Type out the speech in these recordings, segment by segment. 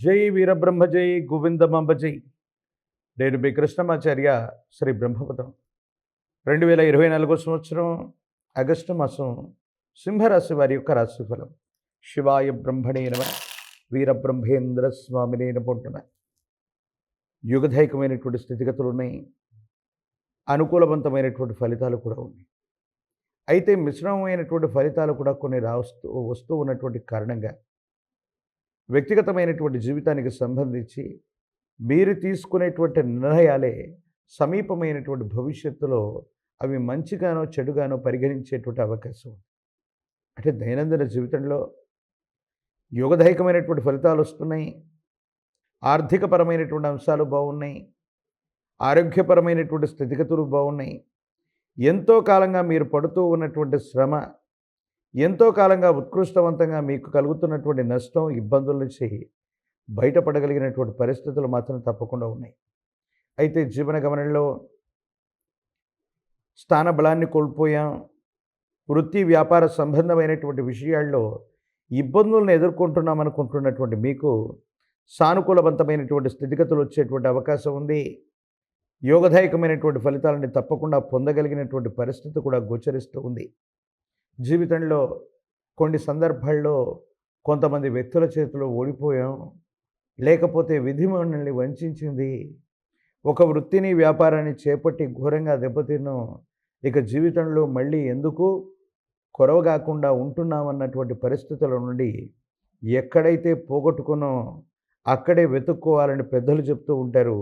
జై వీరబ్రహ్మ జై గోవిందమాంబ జై. నేను మీ కృష్ణమాచార్య శ్రీ బ్రహ్మపదం. 2024 సంవత్సరం ఆగస్టు మాసం సింహరాశి వారి యొక్క రాశిఫలం. శివాయ బ్రహ్మణే నమః. వీరబ్రహ్మేంద్ర స్వామినే నమో నమః. యుగధైకమైనటువంటి స్థితిగతులు ఉన్నాయి, అనుకూలవంతమైనటువంటి ఫలితాలు కూడా ఉన్నాయి. అయితే మిశ్రమమైనటువంటి ఫలితాలు కూడా కొన్ని వస్తూ ఉన్నటువంటి కారణంగా వ్యక్తిగతమైనటువంటి జీవితానికి సంబంధించి మీరు తీసుకునేటువంటి నిర్ణయాలే సమీపమైనటువంటి భవిష్యత్తులో అవి మంచిగానో చెడుగానో పరిగణించేటువంటి అవకాశం ఉంది. అంటే దైనందిన జీవితంలో యోగదాయకమైనటువంటి ఫలితాలు వస్తున్నాయి, ఆర్థికపరమైనటువంటి అంశాలు బాగున్నాయి, ఆరోగ్యపరమైనటువంటి స్థితిగతులు బాగున్నాయి. ఎంతో కాలంగా మీరు పడుతూ ఉన్నటువంటి శ్రమ, ఎంతో కాలంగా ఉత్కృష్టవంతంగా మీకు కలుగుతున్నటువంటి నష్టం, ఇబ్బందుల నుంచి బయటపడగలిగినటువంటి పరిస్థితులు మాత్రం తప్పకుండా ఉన్నాయి. అయితే జీవన గమనంలో స్థానబలాన్ని కోల్పోయాం, వృత్తి వ్యాపార సంబంధమైనటువంటి విషయాల్లో ఇబ్బందులను ఎదుర్కొంటున్నాం అనుకుంటున్నటువంటి మీకు సానుకూలవంతమైనటువంటి స్థితిగతులు వచ్చేటువంటి అవకాశం ఉంది. యోగదాయకమైనటువంటి ఫలితాలని తప్పకుండా పొందగలిగినటువంటి పరిస్థితి కూడా గోచరిస్తూ ఉంది. జీవితంలో కొన్ని సందర్భాల్లో కొంతమంది వ్యక్తుల చేతిలో ఓడిపోయాం, లేకపోతే విధి మనల్ని వంచింది. ఒక వృత్తిని వ్యాపారాన్ని చేపట్టి ఘోరంగా దెబ్బతిన్నాం, ఇక జీవితంలో మళ్ళీ ఎందుకు కొరవగాకుండా ఉంటున్నామన్నటువంటి పరిస్థితుల నుండి ఎక్కడైతే పోగొట్టుకునో అక్కడే వెతుక్కోవాలని పెద్దలు చెప్తూ ఉంటారు.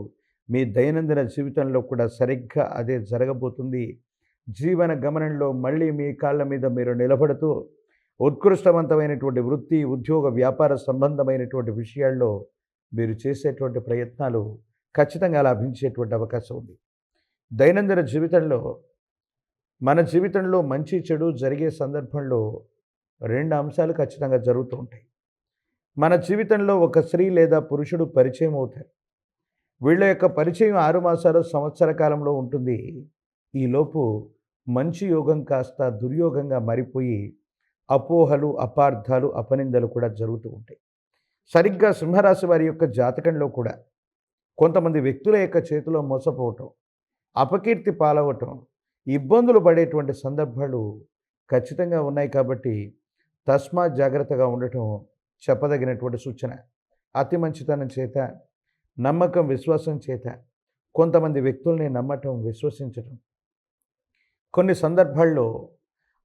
మీ దైనందిన జీవితంలో కూడా సరిగ్గా అదే జరగబోతుంది. జీవన గమనంలో మళ్ళీ మీ కాళ్ళ మీద మీరు నిలబడుతూ ఉత్కృష్టవంతమైనటువంటి వృత్తి, ఉద్యోగ, వ్యాపార సంబంధమైనటువంటి విషయాల్లో మీరు చేసేటువంటి ప్రయత్నాలు ఖచ్చితంగా లాభించేటువంటి అవకాశం ఉంది. దైనందిన జీవితంలో మన జీవితంలో మంచి చెడు జరిగే సందర్భంలో రెండు అంశాలు ఖచ్చితంగా జరుగుతూ ఉంటాయి. మన జీవితంలో ఒక స్త్రీ లేదా పురుషుడు పరిచయం అవుతారు. వీళ్ళ యొక్క పరిచయం 6 మాసాలు, సంవత్సర కాలంలో ఉంటుంది. ఈలోపు మంచి యోగం కాస్త దుర్యోగంగా మారిపోయి అపోహలు, అపార్థాలు, అపనిందలు కూడా జరుగుతూ ఉంటాయి. సరిగ్గా సింహరాశి వారి యొక్క జాతకంలో కూడా కొంతమంది వ్యక్తుల యొక్క చేతిలో మోసపోవటం, అపకీర్తి పాలవటం, ఇబ్బందులు పడేటువంటి సందర్భాలు ఖచ్చితంగా ఉన్నాయి. కాబట్టి తస్మాత్ జాగ్రత్తగా ఉండటం చెప్పదగినటువంటి సూచన. అతి మంచితనం చేత, నమ్మకం, విశ్వాసం చేత కొంతమంది వ్యక్తుల్ని నమ్మటం, విశ్వసించటం, కొన్ని సందర్భాల్లో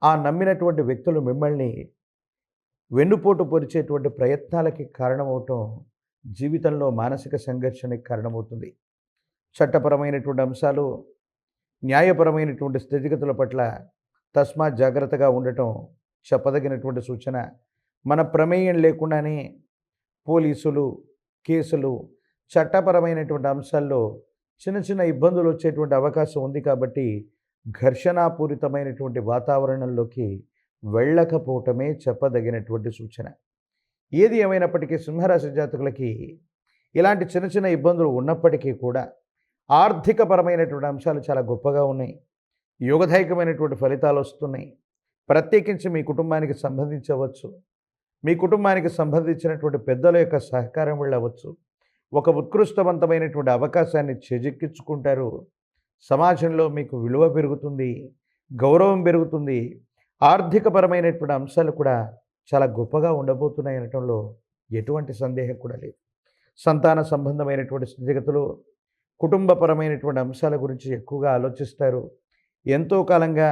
ఆ నమ్మినటువంటి వ్యక్తులు మిమ్మల్ని వెన్నుపోటు పొరిచేటువంటి ప్రయత్నాలకి కారణమవటం జీవితంలో మానసిక సంఘర్షణకి కారణమవుతుంది. చట్టపరమైనటువంటి అంశాలు, న్యాయపరమైనటువంటి స్థితిగతుల పట్ల తస్మాత్ జాగ్రత్తగా ఉండటం చెప్పదగినటువంటి సూచన. మన ప్రమేయం లేకుండానే పోలీసులు, కేసులు, చట్టపరమైనటువంటి అంశాల్లో చిన్న చిన్న ఇబ్బందులు వచ్చేటువంటి అవకాశం ఉంది. కాబట్టి ఘర్షణాపూరితమైనటువంటి వాతావరణంలోకి వెళ్ళకపోవటమే చెప్పదగినటువంటి సూచన. ఏది ఏమైనప్పటికీ సింహరాశి జాతకులకి ఇలాంటి చిన్న చిన్న ఇబ్బందులు ఉన్నప్పటికీ కూడా ఆర్థికపరమైనటువంటి అంశాలు చాలా గొప్పగా ఉన్నాయి. యోగదాయకమైనటువంటి ఫలితాలు వస్తున్నాయి. ప్రత్యేకించి మీ కుటుంబానికి సంబంధించవచ్చు, మీ కుటుంబానికి సంబంధించినటువంటి పెద్దల యొక్క సహకారం వెళ్ళవచ్చు. ఒక ఉత్కృష్టవంతమైనటువంటి అవకాశాన్ని చేజిక్కించుకుంటారు. సమాజంలో మీకు విలువ పెరుగుతుంది, గౌరవం పెరుగుతుంది. ఆర్థికపరమైనటువంటి అంశాలు కూడా చాలా గొప్పగా ఉండబోతున్నాయి అనటంలో ఎటువంటి సందేహం కూడా లేదు. సంతాన సంబంధమైనటువంటి స్థితిగతులు, కుటుంబపరమైనటువంటి అంశాల గురించి ఎక్కువగా ఆలోచిస్తారు. ఎంతో కాలంగా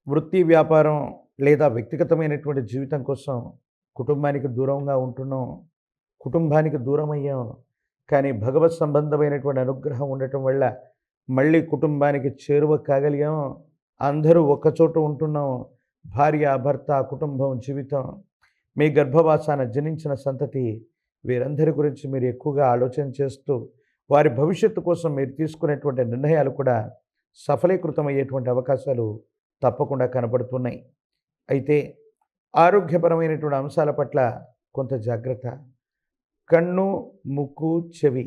వృత్తి, వ్యాపారం లేదా వ్యక్తిగతమైనటువంటి జీవితం కోసం కుటుంబానికి దూరంగా ఉంటున్నాం, కుటుంబానికి దూరం అయ్యాం. కానీ భగవత్ సంబంధమైనటువంటి అనుగ్రహం ఉండటం వల్ల మళ్ళీ కుటుంబానికి చేరువ కాగలిగాం. అందరూ ఒక్కచోట ఉంటున్నాం. భార్య, భర్త, కుటుంబం, జీవితం, మీ గర్భవాసాన జనించిన సంతతి, వీరందరి గురించి మీరు ఎక్కువగా ఆలోచన చేస్తూ వారి భవిష్యత్తు కోసం మీరు తీసుకునేటువంటి నిర్ణయాలు కూడా సఫలీకృతమయ్యేటువంటి అవకాశాలు తప్పకుండా కనబడుతున్నాయి. అయితే ఆరోగ్యపరమైనటువంటి అంశాల పట్ల కొంత జాగ్రత్త. కన్ను, ముక్కు, చెవి,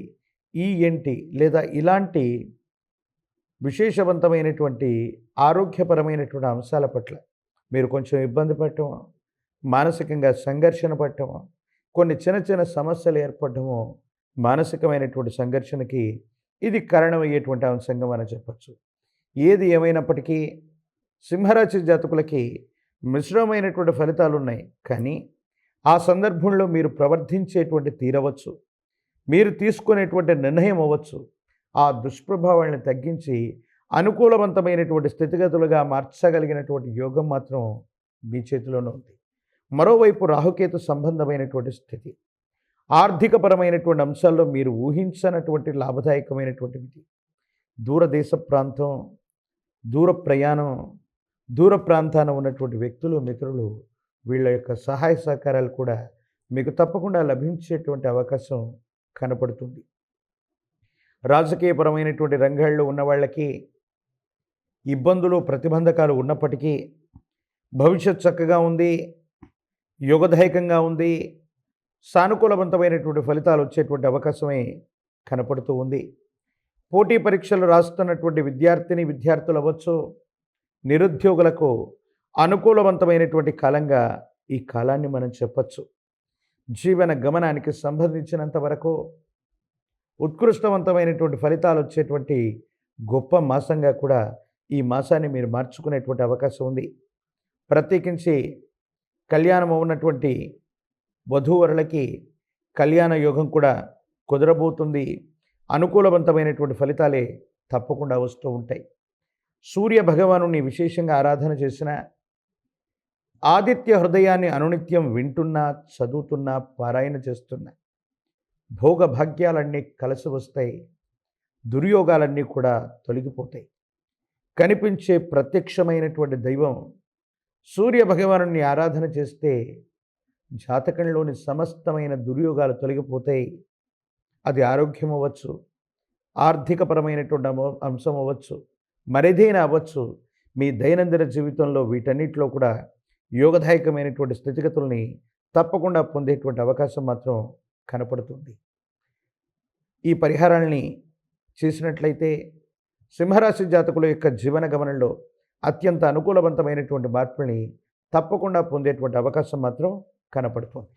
ఈఎన్టి లేదా ఇలాంటి విశేషవంతమైనటువంటి ఆరోగ్యపరమైనటువంటి అంశాల పట్ల మీరు కొంచెం ఇబ్బంది పడటం, మానసికంగా సంఘర్షణ పడటం, కొన్ని చిన్న చిన్న సమస్యలు ఏర్పడడము మానసికమైనటువంటి సంఘర్షణకి ఇది కారణమయ్యేటువంటి అంశంగా మనం చెప్పచ్చు. ఏది ఏమైనప్పటికీ సింహరాశి జాతకులకి మిశ్రమైనటువంటి ఫలితాలు ఉన్నాయి. కానీ ఆ సందర్భంలో మీరు ప్రవర్తించేటువంటి తీరవచ్చు, మీరు తీసుకునేటువంటి నిర్ణయం అవ్వచ్చు, ఆ దుష్ప్రభావాలను తగ్గించి అనుకూలవంతమైనటువంటి స్థితిగతులుగా మార్చగలిగినటువంటి యోగం మాత్రం మీ చేతిలోనే ఉంది. మరోవైపు రాహుకేతు సంబంధమైనటువంటి స్థితి ఆర్థికపరమైనటువంటి అంశాల్లో మీరు ఊహించనటువంటి లాభదాయకమైనటువంటిది. దూరదేశ ప్రాంతం, దూర ప్రయాణం, దూర ప్రాంతాన ఉన్నటువంటి వ్యక్తులు, మిత్రులు, వీళ్ళ యొక్క సహాయ సహకారాలు కూడా మీకు తప్పకుండా లభించేటువంటి అవకాశం కనపడుతుంది. రాజకీయపరమైనటువంటి రంగాల్లో ఉన్న వాళ్ళకి ఇబ్బందులు, ప్రతిబంధకాలు ఉన్నప్పటికీ భవిష్యత్ చక్కగా ఉంది, యోగదాయకంగా ఉంది, సానుకూలవంతమైనటువంటి ఫలితాలు వచ్చేటువంటి అవకాశమే కనపడుతూ ఉంది. పోటీ పరీక్షలు రాస్తున్నటువంటి విద్యార్థులు అవ్వచ్చు, నిరుద్యోగులకు అనుకూలవంతమైనటువంటి కాలంగా ఈ కాలాన్ని మనం చెప్పచ్చు. జీవన గమనానికి సంబంధించినంత వరకు ఉత్కృష్టవంతమైనటువంటి ఫలితాలు వచ్చేటువంటి గొప్ప మాసంగా కూడా ఈ మాసాన్ని మీరు మార్చుకునేటువంటి అవకాశం ఉంది. ప్రత్యేకించి కళ్యాణం ఉన్నటువంటి వధూవరులకి కళ్యాణ యోగం కూడా కుదరబోతుంది. అనుకూలవంతమైనటువంటి ఫలితాలే తప్పకుండా వస్తూ ఉంటాయి. సూర్య భగవానుని విశేషంగా ఆరాధన చేసిన, ఆదిత్య హృదయాన్ని అనునిత్యం వింటున్నా, చదువుతున్నా, పారాయణ చేస్తున్నా భోగభాగ్యాలన్నీ కలిసి వస్తాయి, దుర్యోగాలన్నీ కూడా తొలగిపోతాయి. కనిపించే ప్రత్యక్షమైనటువంటి దైవం సూర్య భగవానుని ఆరాధన చేస్తే జాతకంలోని సమస్తమైన దుర్యోగాలు తొలగిపోతాయి. అది ఆరోగ్యం అవ్వచ్చు, ఆర్థికపరమైనటువంటి అంశం అవ్వచ్చు, మరేదైనా అవ్వచ్చు. మీ దైనందిన జీవితంలో వీటన్నిటిలో కూడా యోగదాయకమైనటువంటి స్థితిగతుల్ని తప్పకుండా పొందేటువంటి అవకాశం మాత్రం కనపడుతుంది. ఈ పరిహారాల్ని చేసినట్లయితే సింహరాశి జాతకుల యొక్క జీవన గమనంలో అత్యంత అనుకూలవంతమైనటువంటి మార్పుల్ని తప్పకుండా పొందేటువంటి అవకాశం మాత్రం కనపడుతుంది.